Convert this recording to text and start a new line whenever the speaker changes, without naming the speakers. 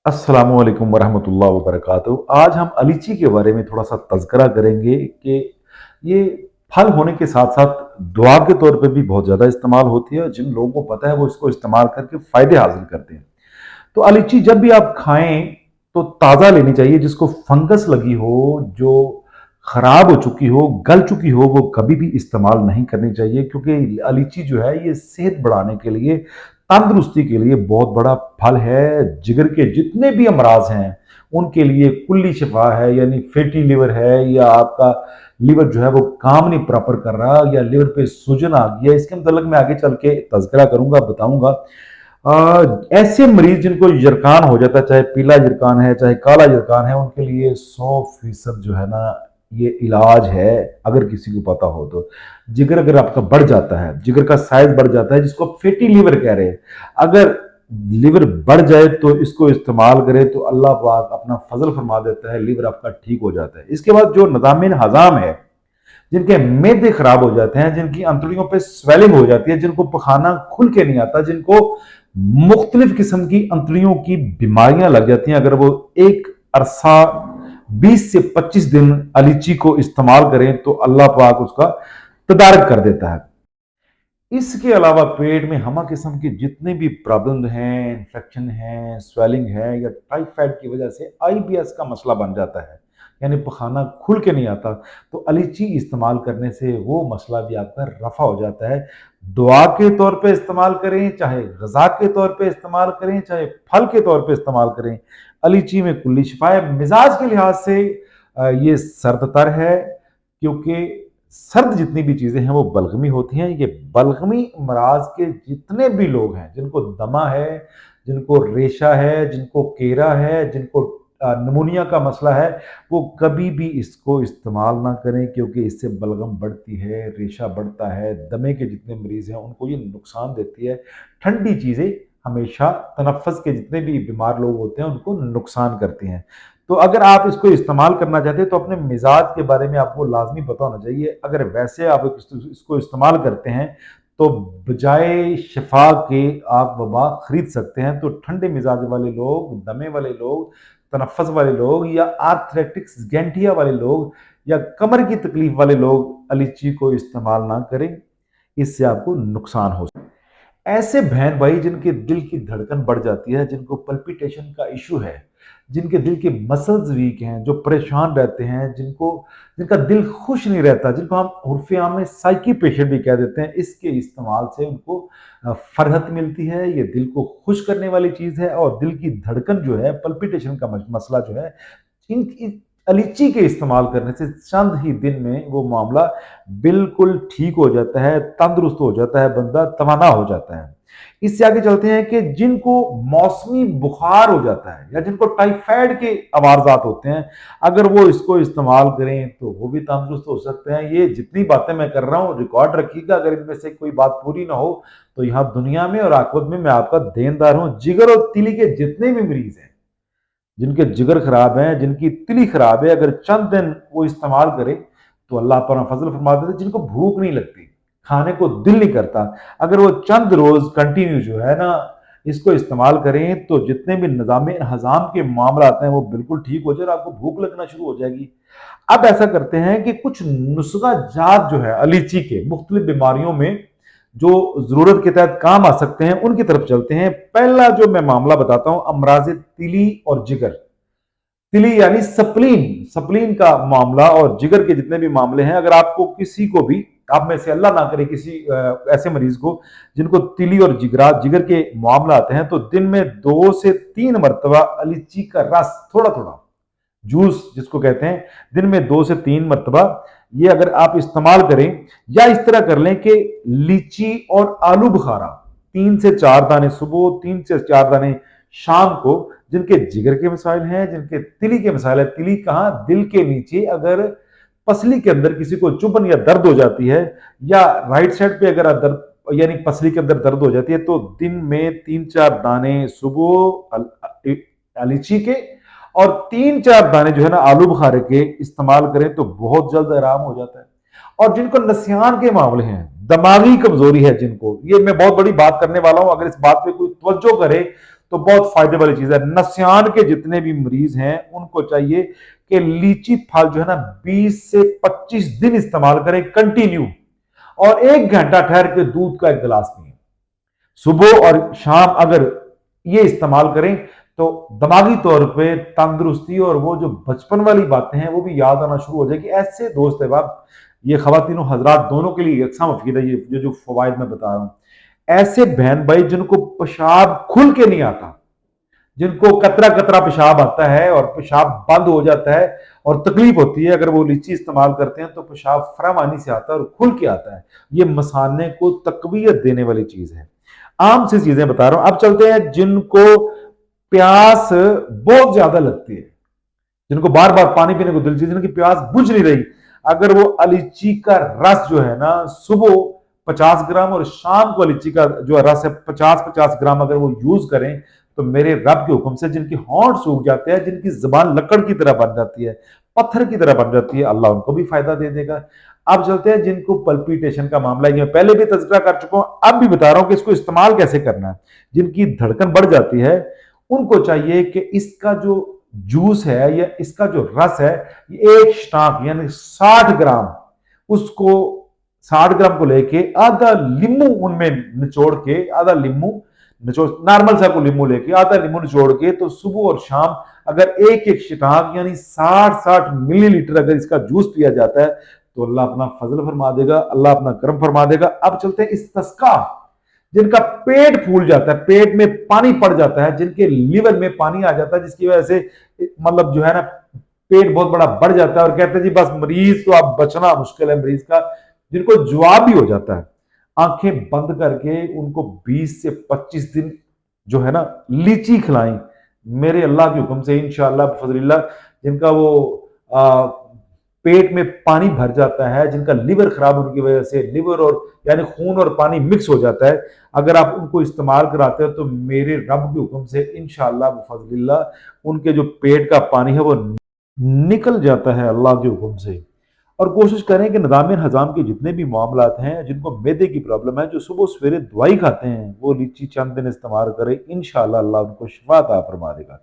अस्सलामु अलैकुम वरहमतुल्लाह वबरकातुहू। आज हम अलीची के बारे में थोड़ा सा तज़किरा करेंगे कि ये फल होने के साथ साथ दुआ के तौर पे भी बहुत ज़्यादा इस्तेमाल होती है और जिन लोगों को पता है वो इसको इस्तेमाल करके फ़ायदे हासिल करते हैं। तो अलीची जब भी आप खाएं तो ताज़ा लेनी चाहिए, जिसको फंगस लगी हो, जो खराब हो चुकी हो, गल चुकी हो, वो कभी भी इस्तेमाल नहीं करनी चाहिए, क्योंकि अलीची जो है ये सेहत बढ़ाने के लिए, तंदुरुस्ती के लिए बहुत बड़ा फल है। जिगर के जितने भी अमराज हैं उनके लिए कुल्ली शिफा है, यानी फैटी लिवर है या आपका लिवर जो है वो काम नहीं प्रॉपर कर रहा या लिवर पे सूजन आ गया, इसके मतलब मैं आगे चल के तज़किरा करूंगा, बताऊंगा। ऐसे मरीज जिनको यरकान हो जाता है, चाहे पीला यरकान है चाहे काला यरकान है, उनके लिए 100% जो है ना ये इलाज है। अगर किसी को पता हो तो जिगर अगर आपका बढ़ जाता है, जिगर का साइज बढ़ जाता है, जिसको फैटी लिवर कह रहे हैं, अगर लिवर बढ़ जाए तो इसको इस्तेमाल करें तो अल्लाह पाक अपना फजल फरमा देता है, लिवर आपका ठीक हो जाता है। इसके बाद जो निज़ामिन हज़ाम है, जिनके मैदे खराब हो जाते हैं, जिनकी अंतड़ियों पे स्वेलिंग हो जाती है, जिनको पखाना खुल के नहीं आता, जिनको मुख्तलिफ किस्म की अंतड़ियों की बीमारियां लग जाती हैं, अगर वो एक अरसा 20 से 25 दिन अलीची को इस्तेमाल करें तो अल्लाह पाक उसका तदारक कर देता है। इसके अलावा पेट में हमा किस्म की जितने भी प्रॉब्लम हैं, इन्फेक्शन है, स्वेलिंग है या टाइफाइड की वजह से आईबीएस का मसला बन जाता है, यानी पखाना खुल के नहीं आता, तो अलीची इस्तेमाल करने से वो मसला भी आपका रफा हो जाता है। दुआ के तौर पे इस्तेमाल करें, चाहे गज़ा के तौर पे इस्तेमाल करें, चाहे फल के तौर पे इस्तेमाल करें, अलीची में कुल्ली शिफा है। मिजाज के लिहाज से ये सर्द तर है, क्योंकि सर्द जितनी भी चीज़ें हैं वो बलगमी होती हैं। ये बलगमी अमराज के जितने भी लोग हैं, जिनको दमा है, जिनको रेशा है, जिनको केरा है, जिनको नमूनिया का मसला है, वो कभी भी इसको इस्तेमाल ना करें, क्योंकि इससे बलगम बढ़ती है, रेशा बढ़ता है। दमे के जितने मरीज़ हैं उनको ये नुकसान देती है। ठंडी चीज़ें हमेशा तनफ़्फ़ुस के जितने भी बीमार लोग होते हैं उनको नुकसान करती हैं। तो अगर आप इसको इस्तेमाल करना चाहते हैं तो अपने मिजाज के बारे में आपको लाजमी पता होना चाहिए। अगर वैसे आप इसको इस्तेमाल करते हैं तो बजाय शिफा के आप वबा खरीद सकते हैं। तो ठंडे मिजाज वाले लोग, दमे वाले लोग, तनफ़्फ़ुस वाले लोग या आर्थराइटिस गैंठिया वाले लोग या कमर की तकलीफ वाले लोग अलीची को इस्तेमाल ना करें, इससे आपको नुकसान हो सकता है। ऐसे बहन भाई जिनके दिल की धड़कन बढ़ जाती है, जिनको पल्पिटेशन का इशू है, जिनके दिल के मसल्स वीक हैं, जो परेशान रहते हैं, जिनका दिल खुश नहीं रहता, जिनको हम उर्फ़े आम में साइकी पेशेंट भी कह देते हैं, इसके इस्तेमाल से उनको फ़रहत मिलती है। ये दिल को खुश करने वाली चीज़ है और दिल की धड़कन जो है, पल्पिटेशन का मसला जो है, इन अलीची के इस्तेमाल करने से चंद ही दिन में वो मामला बिल्कुल ठीक हो जाता है, तंदुरुस्त हो जाता है, बंदा तवाना हो जाता है। इससे आगे चलते हैं कि जिनको मौसमी बुखार हो जाता है या जिनको टाइफाइड के अवारजात होते हैं, अगर वो इसको इस्तेमाल करें तो वो भी तंदुरुस्त हो सकते हैं। ये जितनी बातें मैं कर रहा हूँ रिकॉर्ड रखिएगा, अगर इनमें से कोई बात पूरी ना हो तो यहाँ दुनिया में और आखिरत में मैं आपका देनदार हूँ। जिगर और तिली के जितने भी मरीज हैं, जिनके जिगर खराब हैं, जिनकी तिली खराब है, अगर चंद दिन वो इस्तेमाल करें तो अल्लाह पर फजल फरमा देते। जिनको भूख नहीं लगती, खाने को दिल नहीं करता, अगर वो चंद रोज कंटिन्यू जो है ना इसको इस्तेमाल करें तो जितने भी निज़ाम हज़ाम के मामला आते हैं वो बिल्कुल ठीक हो जाए और आपको भूख लगना शुरू हो जाएगी। अब ऐसा करते हैं कि कुछ नुस्खा जात जो है अलीची के मुख्तलिफ बीमारियों में जो जरूरत के तहत काम आ सकते हैं उनकी तरफ चलते हैं। पहला जो मैं मामला बताता हूं, अमराज तिली और जिगर। तिली यानी सप्लीन, सप्लीन का मामला और जिगर के जितने भी मामले हैं, अगर आपको किसी को भी, आप में से अल्लाह ना करे किसी ऐसे मरीज को जिनको तिली और जिगर के मामला आते हैं, तो दिन में 2 से 3 मरतबा अलीची का रस, थोड़ा थोड़ा जूस जिसको कहते हैं, दिन में 2 से 3 मरतबा ये अगर आप इस्तेमाल करें, या इस तरह कर लें कि लीची और आलू बुखारा 3 से 4 दाने सुबह, 3 से 4 दाने शाम को, जिनके जिगर के मसाइल हैं, जिनके तिली के मसाइल है। तिली कहाँ, दिल के नीचे, अगर पसली के अंदर किसी को चुभन या दर्द हो जाती है, या राइट साइड पे अगर दर्द यानी पसली के अंदर दर्द हो जाती है, तो दिन में 3-4 दाने सुबह लीची के और 3-4 दाने जो है ना आलू बुखारे के इस्तेमाल करें तो बहुत जल्द आराम हो जाता है। और जिनको नसियान के मामले हैं, दिमागी कमजोरी है जिनको, ये मैं बहुत बड़ी बात करने वाला हूं, अगर इस बात पे कोई तवज्जो करे تو بہت فائدے والی چیز ہے۔ نسیان کے جتنے بھی مریض ہیں ان کو چاہیے کہ لیچی پھل جو ہے نا 20 سے 25 دن استعمال کریں کنٹینیو، اور 1 گھنٹہ ٹھہر کے دودھ کا ایک گلاس پئیں صبح اور شام۔ اگر یہ استعمال کریں تو دماغی طور پہ تندرستی اور وہ جو بچپن والی باتیں ہیں وہ بھی یاد آنا شروع ہو جائے گی۔ ایسے دوست احباب، یہ خواتین و حضرات دونوں کے لیے یکساں مفید ہے یہ جو فوائد میں بتا رہا ہوں۔ ایسے بہن بھائی جن کو پیشاب کھل کے نہیں آتا، جن کو قطرہ قطرہ پیشاب آتا ہے اور پیشاب بند ہو جاتا ہے اور تکلیف ہوتی ہے، اگر وہ لیچی استعمال کرتے ہیں تو پیشاب فراوانی سے آتا ہے اور کھل کے آتا ہے۔ یہ مثانے کو تقویت دینے والی چیز ہے۔ عام سی چیزیں بتا رہا ہوں۔ اب چلتے ہیں جن کو پیاس بہت زیادہ لگتی ہے، جن کو بار بار پانی پینے کو دل چاہیے، جن کی پیاس بجھ نہیں رہی، اگر وہ الیچی کا رس جو ہے نا صبح 50 گرام اور شام کو الیچی کا جو رس ہے 50 گرام اگر وہ یوز کریں تو میرے رب کے حکم سے جن کی ہونٹ سوکھ جاتے ہیں، جن کی زبان لکڑ کی طرح بن جاتی ہے، پتھر کی طرح بن جاتی ہے، اللہ ان کو بھی فائدہ دے دے گا۔ اب چلتے ہیں جن کو پلپیٹیشن کا معاملہ ہے، میں پہلے بھی تذکرہ کر چکا ہوں، اب بھی بتا رہا ہوں کہ اس کو استعمال کیسے کرنا ہے۔ جن کی دھڑکن بڑھ جاتی ہے ان کو چاہیے کہ اس کا جو جوس ہے یا اس کا جو رس ہے، ایک شٹانک یعنی 60 گرام، اس کو 60 گرام کو لے کے آدھا لیمو ان میں نچوڑ کے، آدھا لیمو نچوڑ، نارمل سا کو لیمو لے کے آدھا لیمو نچوڑ کے، تو صبح اور شام اگر ایک ایک شٹانک یعنی 60 ملی لیٹر اگر اس کا جوس پیا جاتا ہے تو اللہ اپنا فضل فرما دے گا، اللہ اپنا کرم فرما دے گا۔ اب چلتے ہیں استسقا، جن کا پیٹ پھول جاتا ہے، پیٹ میں پانی پڑ جاتا ہے، جن کے لیور میں پانی آ جاتا ہے، جس کی وجہ سے مطلب جو ہے نا پیٹ بہت بڑا بڑھ جاتا ہے اور کہتے ہیں جی بس مریض تو اب بچنا مشکل ہے مریض کا، جن کو جواب بھی ہو جاتا ہے، آنکھیں بند کر کے ان کو 20 سے 25 دن جو ہے نا لیچی کھلائیں میرے اللہ کے حکم سے، انشاءاللہ بفضل اللہ۔ جن کا وہ پیٹ میں پانی بھر جاتا ہے، جن کا لیور خراب ہونے کی وجہ سے لیور اور یعنی خون اور پانی مکس ہو جاتا ہے، اگر آپ ان کو استعمال کراتے ہو تو میرے رب کے حکم سے انشاءاللہ بفضل اللہ ان کے جو پیٹ کا پانی ہے وہ نکل جاتا ہے اللہ کے حکم سے۔ اور کوشش کریں کہ نظام ہضم کے جتنے بھی معاملات ہیں، جن کو معدے کی پرابلم ہے، جو صبح سویرے دوائی کھاتے ہیں، وہ لیچی چند دن استعمال کریں، انشاءاللہ اللہ ان کو شفا عطا فرما دے گا۔